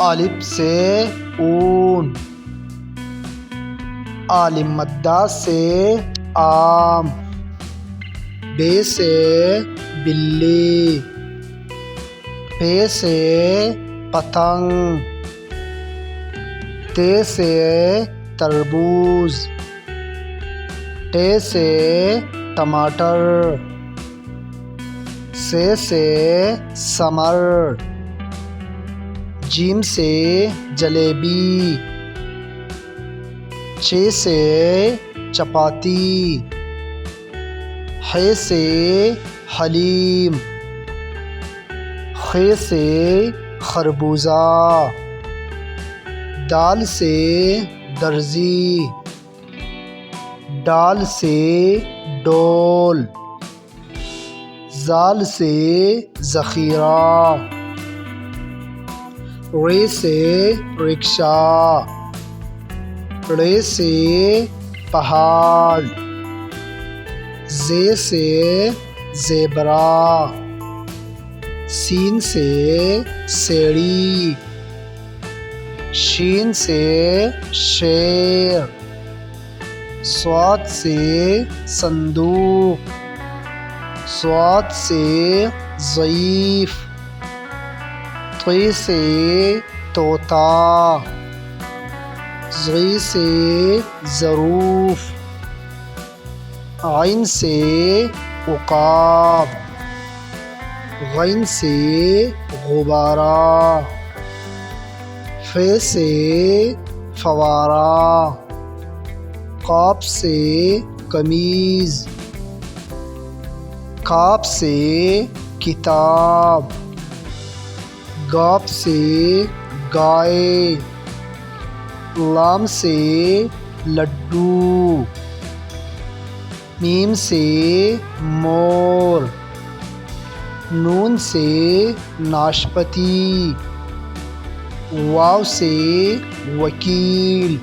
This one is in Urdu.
الف سے اون، عالم مدہ سے آم، بے سے بلی، پے سے پتنگ، تے سے تربوز، ٹے سے ٹماٹر، سے سمر، جیم سے جلیبی، چے سے چپاتی، ہے سے حلیم، خے سے خربوزہ، دال سے درزی، ڈال سے ڈول، زال سے ذخیرہ، رے سے رکشا، ڑے سے پہاڑ، زے سے زیبرا، سین سے سیڑھی، شین سے شیر، صاد سے صندوق، صاد سے ضعیف، طے سے طوطا، ظی سے ظروف، عین سے عقاب، غین سے غبارہ، فے سے فوارہ، قاف سے قمیض، کاف سے کتاب، گاف سے گائے، لام سے لڈو، میم سے مور، نون سے ناشپتی، واو سے وکیل،